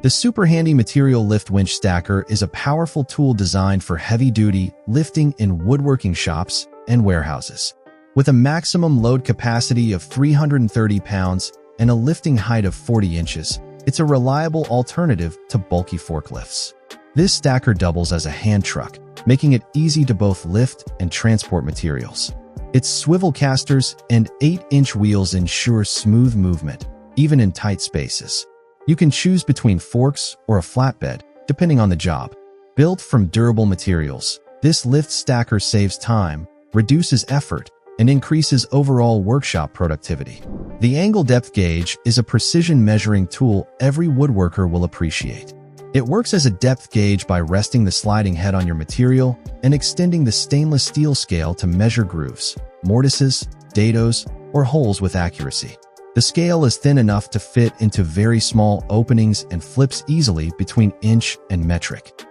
The SuperHandy Material Lift Winch Stacker is a powerful tool designed for heavy-duty lifting in woodworking shops and warehouses. With a maximum load capacity of 330 pounds and a lifting height of 40 inches, it's a reliable alternative to bulky forklifts. This stacker doubles as a hand truck, making it easy to both lift and transport materials. Its swivel casters and 8-inch wheels ensure smooth movement, even in tight spaces. You can choose between forks or a flatbed, depending on the job. Built from durable materials, this lift stacker saves time, reduces effort, and increases overall workshop productivity. The angle depth gauge is a precision measuring tool every woodworker will appreciate. It works as a depth gauge by resting the sliding head on your material and extending the stainless steel scale to measure grooves, mortises, dados, or holes with accuracy. The scale is thin enough to fit into very small openings and flips easily between inch and metric.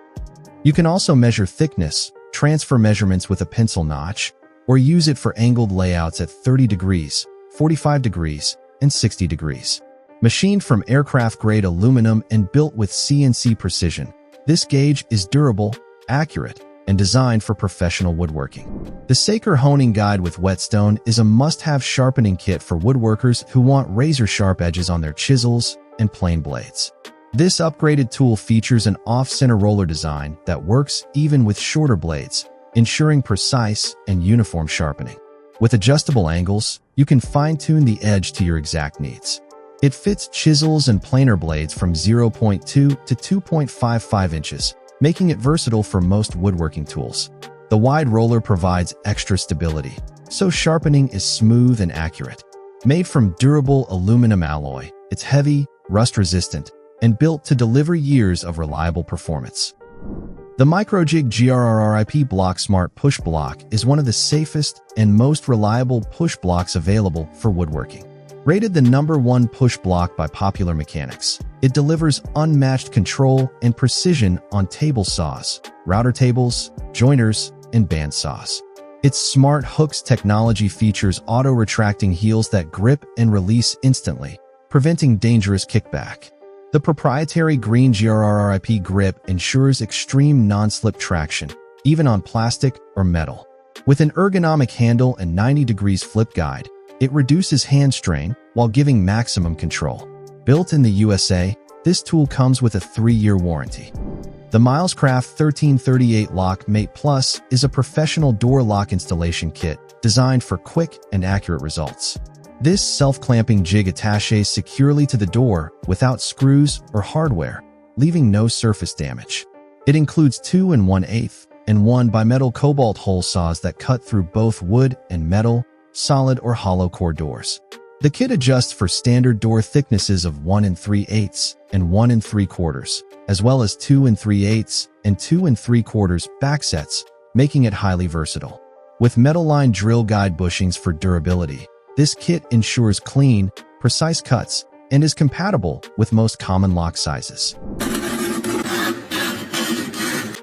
You can also measure thickness, transfer measurements with a pencil notch, or use it for angled layouts at 30 degrees, 45 degrees, and 60 degrees. Machined from aircraft-grade aluminum and built with CNC precision, this gauge is durable, accurate, and designed for professional woodworking. The Saker Honing Guide with Whetstone is a must-have sharpening kit for woodworkers who want razor-sharp edges on their chisels and plane blades. This upgraded tool features an off-center roller design that works even with shorter blades, ensuring precise and uniform sharpening. With adjustable angles, you can fine-tune the edge to your exact needs. It fits chisels and planer blades from 0.2 to 2.55 inches, making it versatile for most woodworking tools. The wide roller provides extra stability, so sharpening is smooth and accurate. Made from durable aluminum alloy, it's heavy, rust-resistant, and built to deliver years of reliable performance. The MICROJIG GRR-RIP Block Smart Push Block is one of the safest and most reliable push blocks available for woodworking. Rated the #1 push block by Popular Mechanics, it delivers unmatched control and precision on table saws, router tables, joiners, and band saws. Its smart hooks technology features auto-retracting heels that grip and release instantly, preventing dangerous kickback. The proprietary green GRR-RIP grip ensures extreme non-slip traction, even on plastic or metal. With an ergonomic handle and 90 degrees flip guide, it reduces hand strain while giving maximum control. Built in the USA, this tool comes with a 3-year warranty. The Milescraft 1338 Lock Mate Plus is a professional door lock installation kit designed for quick and accurate results. This self-clamping jig attaches securely to the door without screws or hardware, leaving no surface damage. It includes 2 1/8 and 1 bimetal cobalt hole saws that cut through both wood and metal, solid or hollow core doors. The kit adjusts for standard door thicknesses of 1 3/8 and 1 3/4, as well as 2 3/8 and 2 3/4 back sets, making it highly versatile. With metal-lined drill guide bushings for durability, this kit ensures clean, precise cuts and is compatible with most common lock sizes.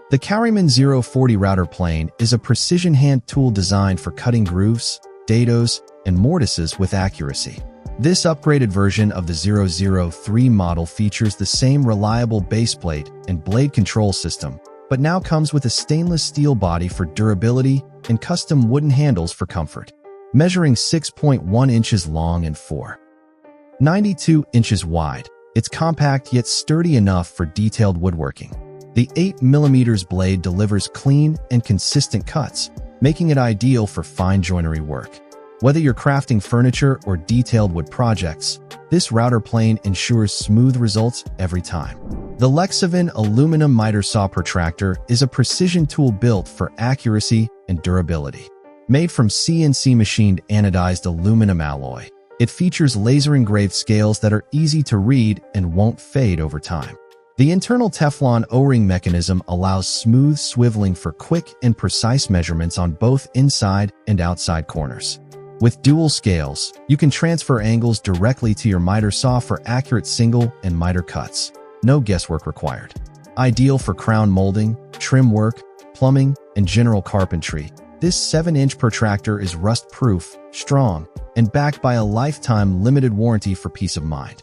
The Cowryman 040 Router Plane is a precision hand tool designed for cutting grooves, dados, and mortises with accuracy. This upgraded version of the 003 model features the same reliable baseplate and blade control system, but now comes with a stainless steel body for durability and custom wooden handles for comfort. Measuring 6.1 inches long and 4.92 inches wide, it's compact yet sturdy enough for detailed woodworking. The 8mm blade delivers clean and consistent cuts, making it ideal for fine joinery work. Whether you're crafting furniture or detailed wood projects, this router plane ensures smooth results every time. The LEXIVON aluminum miter saw protractor is a precision tool built for accuracy and durability. Made from CNC machined anodized aluminum alloy, it features laser engraved scales that are easy to read and won't fade over time. The internal Teflon O-ring mechanism allows smooth swiveling for quick and precise measurements on both inside and outside corners. With dual scales, you can transfer angles directly to your miter saw for accurate single and miter cuts. No guesswork required. Ideal for crown molding, trim work, plumbing, and general carpentry, this 7-inch protractor is rust-proof, strong, and backed by a lifetime limited warranty for peace of mind.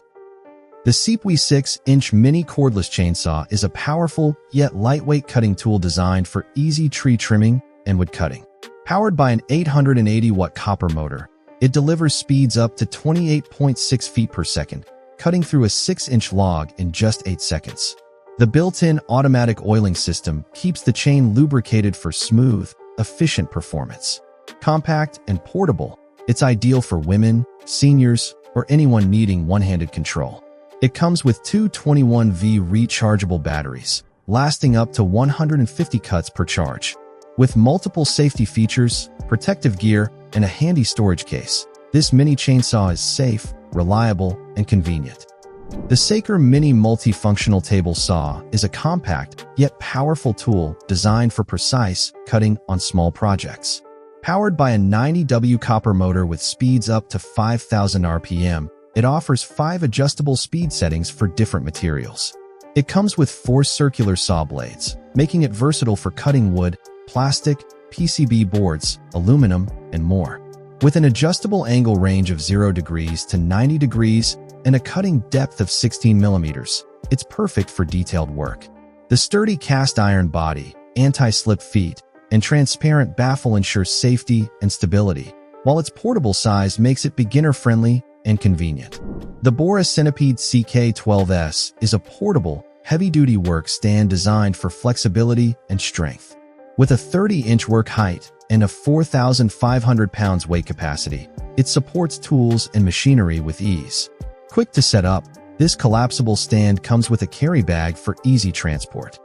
The Ceepuy 6-inch mini cordless chainsaw is a powerful yet lightweight cutting tool designed for easy tree trimming and wood cutting. Powered by an 880-watt copper motor, it delivers speeds up to 28.6 feet per second, cutting through a 6-inch log in just 8 seconds. The built-in automatic oiling system keeps the chain lubricated for smooth, efficient performance. Compact and portable, it's ideal for women, seniors, or anyone needing one-handed control. It comes with two 21V rechargeable batteries, lasting up to 150 cuts per charge. With multiple safety features, protective gear, and a handy storage case, this mini chainsaw is safe, reliable, and convenient. The Saker Mini Multifunctional Table Saw is a compact, yet powerful tool designed for precise cutting on small projects. Powered by a 90W copper motor with speeds up to 5,000 RPM, it offers 5 adjustable speed settings for different materials. It comes with 4 circular saw blades, making it versatile for cutting wood, plastic, PCB boards, aluminum, and more. With an adjustable angle range of 0 degrees to 90 degrees and a cutting depth of 16 millimeters, it's perfect for detailed work. The sturdy cast iron body, anti-slip feet, and transparent baffle ensure safety and stability, while its portable size makes it beginner-friendly and convenient. The BORA Centipede CK12S is a portable, heavy-duty work stand designed for flexibility and strength. With a 30-inch work height and a 4,500 pounds weight capacity, it supports tools and machinery with ease. Quick to set up, this collapsible stand comes with a carry bag for easy transport.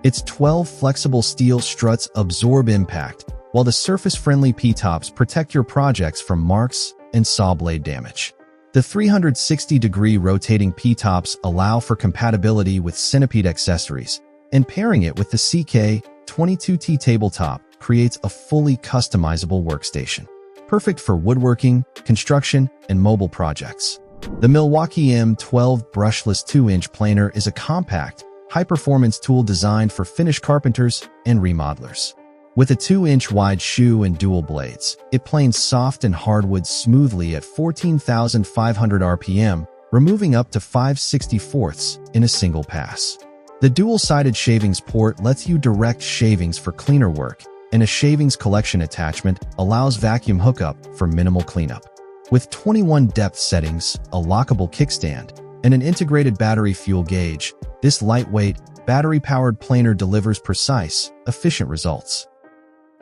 Its 12 flexible steel struts absorb impact, while the surface-friendly P-tops protect your projects from marks and saw blade damage. The 360-degree rotating P-tops allow for compatibility with Centipede accessories, and pairing it with the CK22T tabletop creates a fully customizable workstation. Perfect for woodworking, construction, and mobile projects. The Milwaukee M12 Brushless 2-inch planer is a compact, high-performance tool designed for finished carpenters and remodelers. With a 2-inch wide shoe and dual blades, it planes soft and hardwood smoothly at 14,500 RPM, removing up to 5/64 in a single pass. The dual-sided shavings port lets you direct shavings for cleaner work, and a shavings collection attachment allows vacuum hookup for minimal cleanup. With 21 depth settings, a lockable kickstand, and an integrated battery fuel gauge, this lightweight, battery-powered planer delivers precise, efficient results.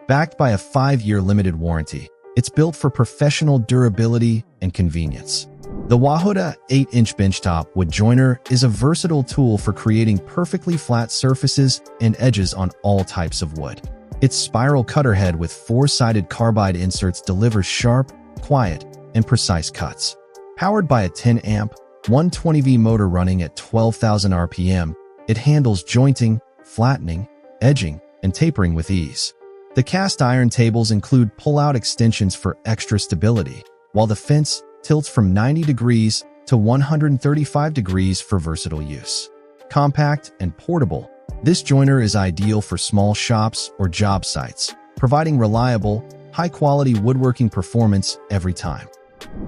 Backed by a 5-year limited warranty, it's built for professional durability and convenience. The Wahuda 8-inch benchtop wood joiner is a versatile tool for creating perfectly flat surfaces and edges on all types of wood. Its spiral cutter head with 4-sided carbide inserts delivers sharp, quiet, and precise cuts. Powered by a 10-amp, 120V motor running at 12,000 RPM, it handles jointing, flattening, edging, and tapering with ease. The cast iron tables include pull-out extensions for extra stability, while the fence tilts from 90 degrees to 135 degrees for versatile use. Compact and portable, this joiner is ideal for small shops or job sites, providing reliable, high-quality woodworking performance every time.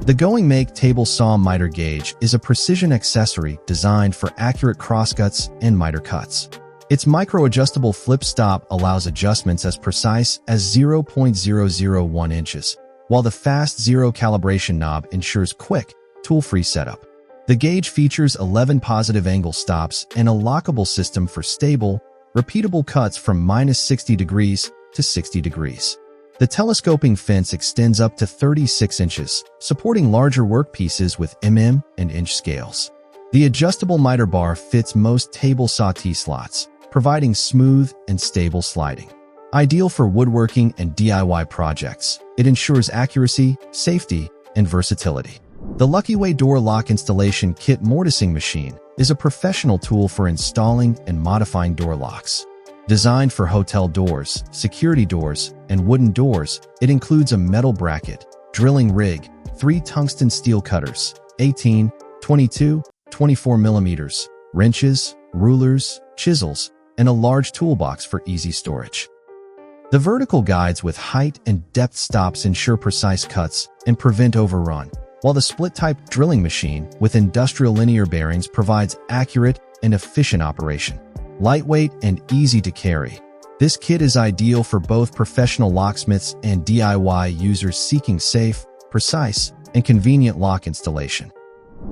The GOINGMAKE table saw miter gauge is a precision accessory designed for accurate crosscuts and miter cuts. Its micro-adjustable flip stop allows adjustments as precise as 0.001 inches, while the fast zero calibration knob ensures quick, tool-free setup. The gauge features 11 positive angle stops and a lockable system for stable, repeatable cuts from -60 degrees to 60 degrees. The telescoping fence extends up to 36 inches, supporting larger workpieces with mm and inch scales. The adjustable miter bar fits most table saw T-slots, providing smooth and stable sliding. Ideal for woodworking and DIY projects, it ensures accuracy, safety, and versatility. The Luckyway door lock installation kit mortising machine is a professional tool for installing and modifying door locks. Designed for hotel doors, security doors, and wooden doors, it includes a metal bracket, drilling rig, 3 tungsten steel cutters, 18, 22, 24 millimeters, wrenches, rulers, chisels, and a large toolbox for easy storage. The vertical guides with height and depth stops ensure precise cuts and prevent overrun, while the split-type drilling machine with industrial linear bearings provides accurate and efficient operation. Lightweight and easy to carry, this kit is ideal for both professional locksmiths and DIY users seeking safe, precise, and convenient lock installation.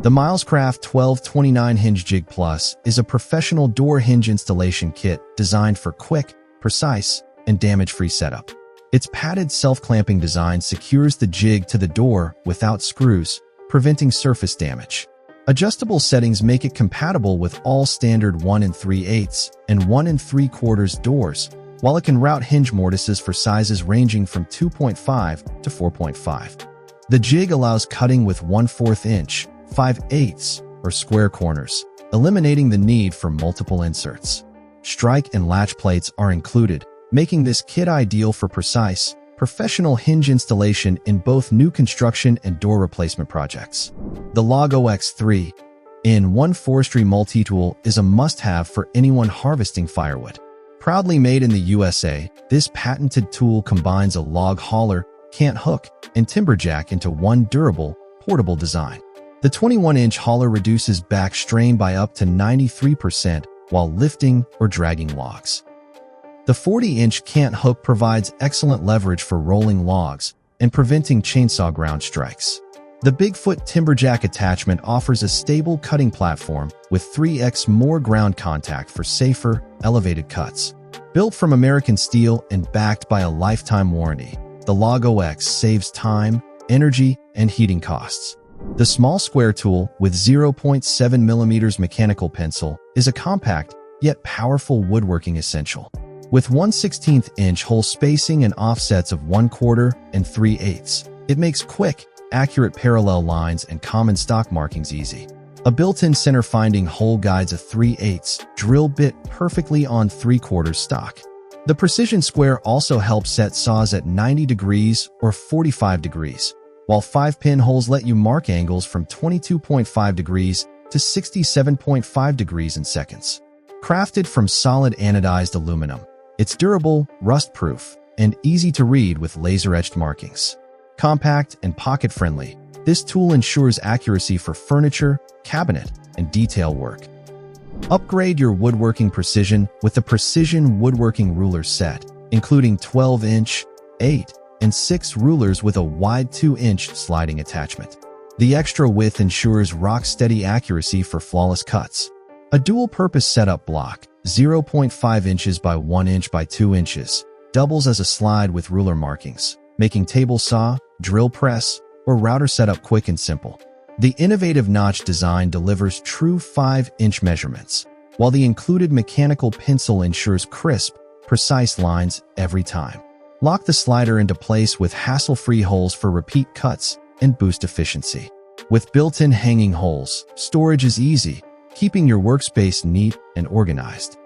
The Milescraft 1229 Hinge Jig Plus is a professional door hinge installation kit designed for quick, precise, and damage-free setup. Its padded self-clamping design secures the jig to the door without screws, preventing surface damage. Adjustable settings make it compatible with all standard 1 3/8 and 1 3/4 doors, while it can route hinge mortises for sizes ranging from 2.5 to 4.5. The jig allows cutting with 1/4 inch, 5/8, or square corners, eliminating the need for multiple inserts. Strike and latch plates are included, making this kit ideal for precise, professional hinge installation in both new construction and door replacement projects. The LogOX 3-in-1 Forestry Multitool is a must-have for anyone harvesting firewood. Proudly made in the USA, this patented tool combines a log hauler, cant hook, and timber jack into one durable, portable design. The 21-inch hauler reduces back strain by up to 93% while lifting or dragging logs. The 40-inch cant hook provides excellent leverage for rolling logs and preventing chainsaw ground strikes. The Bigfoot Timberjack attachment offers a stable cutting platform with 3x more ground contact for safer, elevated cuts. Built from American steel and backed by a lifetime warranty, the LogOX saves time, energy, and heating costs. The small square tool with 0.7 mm mechanical pencil is a compact, yet powerful woodworking essential. With 1/16-inch hole spacing and offsets of 1/4 and 3/8, it makes quick, accurate parallel lines and common stock markings easy. A built-in center finding hole guides a 3/8 drill bit perfectly on 3/4 stock. The Procision Square also helps set saws at 90 degrees or 45 degrees, while 5-pin holes let you mark angles from 22.5 degrees to 67.5 degrees in seconds. Crafted from solid anodized aluminum, it's durable, rust-proof, and easy to read with laser-etched markings. Compact and pocket-friendly, this tool ensures accuracy for furniture, cabinet, and detail work. Upgrade your woodworking precision with the Procision Woodworking Ruler Set, including 12-inch, 8, and 6 rulers with a wide 2-inch sliding attachment. The extra width ensures rock-steady accuracy for flawless cuts. A dual-purpose setup block, 0.5 inches by 1 inch by 2 inches, doubles as a slide with ruler markings, making table saw, drill press, or router setup quick and simple. The innovative notch design delivers true 5-inch measurements, while the included mechanical pencil ensures crisp, precise lines every time. Lock the slider into place with hassle-free holes for repeat cuts and boost efficiency. With built-in hanging holes, storage is easy, keeping your workspace neat and organized.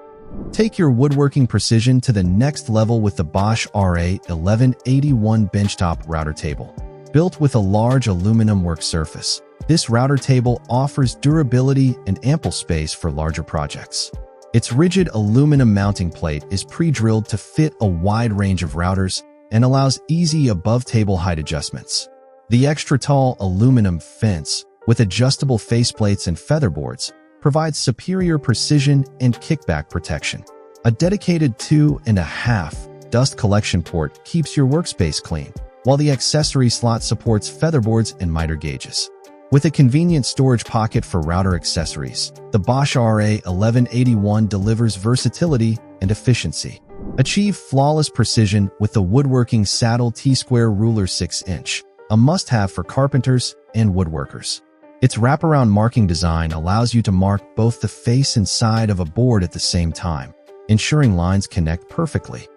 Take your woodworking precision to the next level with the Bosch RA1181 Benchtop router table. Built with a large aluminum work surface, this router table offers durability and ample space for larger projects. Its rigid aluminum mounting plate is pre-drilled to fit a wide range of routers and allows easy above-table height adjustments. The extra-tall aluminum fence, with adjustable faceplates and featherboards, provides superior precision and kickback protection. A dedicated 2.5 dust collection port keeps your workspace clean, while the accessory slot supports featherboards and miter gauges. With a convenient storage pocket for router accessories, the Bosch RA1181 delivers versatility and efficiency. Achieve flawless precision with the Woodworking Saddle T-Square Ruler 6-inch, a must-have for carpenters and woodworkers. Its wraparound marking design allows you to mark both the face and side of a board at the same time, ensuring lines connect perfectly.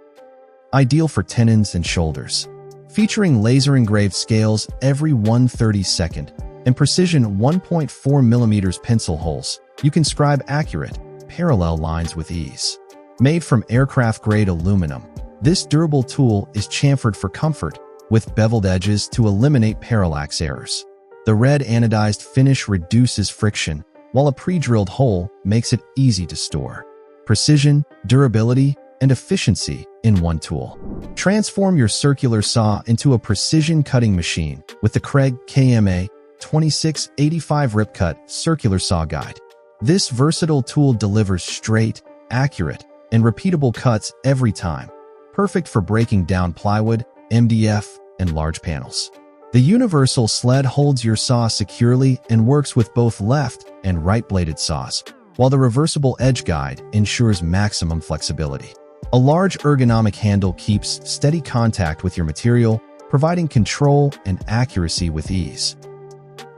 Ideal for tenons and shoulders. Featuring laser-engraved scales every 1/32nd and precision 1.4 mm pencil holes, you can scribe accurate, parallel lines with ease. Made from aircraft-grade aluminum, this durable tool is chamfered for comfort, with beveled edges to eliminate parallax errors. The red anodized finish reduces friction, while a pre-drilled hole makes it easy to store. Precision, durability, and efficiency in one tool. Transform your circular saw into a precision cutting machine with the Craig KMA 2685 Rip Cut Circular Saw Guide. This versatile tool delivers straight, accurate, and repeatable cuts every time, perfect for breaking down plywood, MDF, and large panels. The universal sled holds your saw securely and works with both left and right-bladed saws, while the reversible edge guide ensures maximum flexibility. A large ergonomic handle keeps steady contact with your material, providing control and accuracy with ease.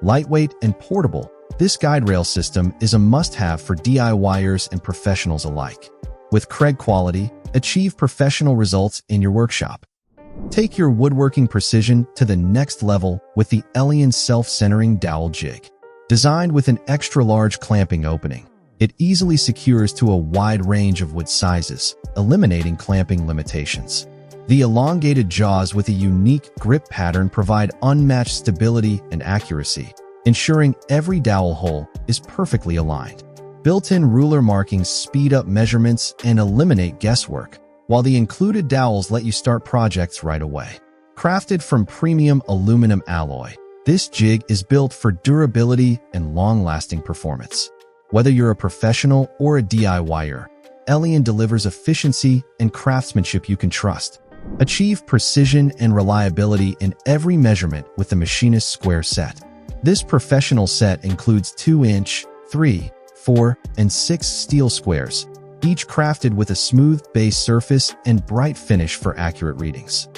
Lightweight and portable, this guide rail system is a must-have for DIYers and professionals alike. With Craig quality, achieve professional results in your workshop. Take your woodworking precision to the next level with the Eleon self-centering dowel jig. Designed with an extra-large clamping opening, it easily secures to a wide range of wood sizes, eliminating clamping limitations. The elongated jaws with a unique grip pattern provide unmatched stability and accuracy, ensuring every dowel hole is perfectly aligned. Built-in ruler markings speed up measurements and eliminate guesswork, while the included dowels let you start projects right away. Crafted from premium aluminum alloy, this jig is built for durability and long-lasting performance. Whether you're a professional or a DIYer, Eleon delivers efficiency and craftsmanship you can trust. Achieve precision and reliability in every measurement with the Machinist Square Set. This professional set includes 2-inch, 3, 4, and 6 steel squares, each crafted with a smooth base surface and bright finish for accurate readings.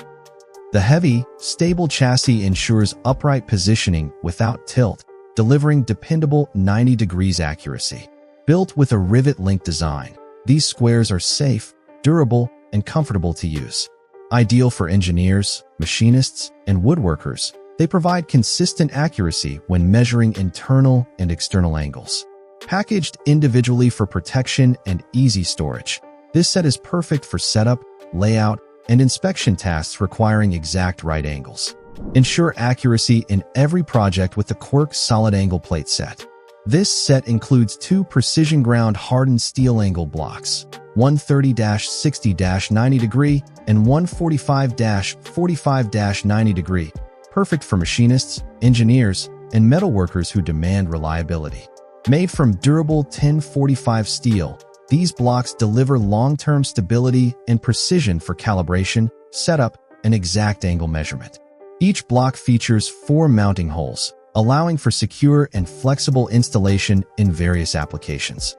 The heavy, stable chassis ensures upright positioning without tilt, delivering dependable 90 degrees accuracy. Built with a rivet link design, these squares are safe, durable, and comfortable to use. Ideal for engineers, machinists, and woodworkers, they provide consistent accuracy when measuring internal and external angles. Packaged individually for protection and easy storage, this set is perfect for setup, layout, and inspection tasks requiring exact right angles. Ensure accuracy in every project with the QWORK Solid Angle Plate Set. This set includes 2 precision ground hardened steel angle blocks, 130-60-90 degree and 145-45-90 degree, perfect for machinists, engineers, and metalworkers who demand reliability. Made from durable 1045 steel, these blocks deliver long-term stability and precision for calibration, setup, and exact angle measurement. Each block features 4 mounting holes, allowing for secure and flexible installation in various applications.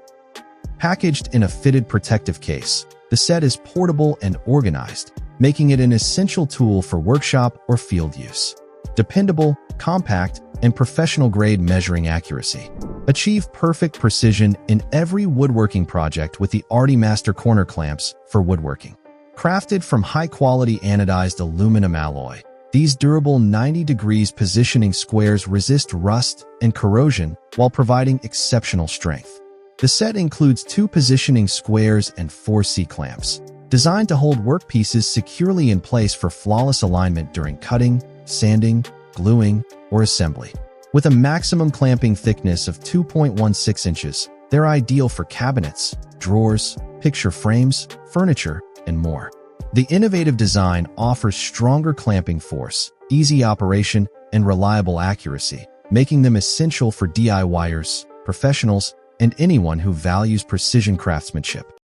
Packaged in a fitted protective case, the set is portable and organized, making it an essential tool for workshop or field use. Dependable, compact, and professional-grade measuring accuracy. Achieve perfect precision in every woodworking project with the ArtyMaster corner clamps for woodworking. Crafted from high-quality anodized aluminum alloy, these durable 90 degrees positioning squares resist rust and corrosion while providing exceptional strength. The set includes 2 positioning squares and 4 C-clamps, designed to hold workpieces securely in place for flawless alignment during cutting, sanding, gluing, or assembly. With a maximum clamping thickness of 2.16 inches, they're ideal for cabinets, drawers, picture frames, furniture, and more. The innovative design offers stronger clamping force, easy operation, and reliable accuracy, making them essential for DIYers, professionals, and anyone who values precision craftsmanship.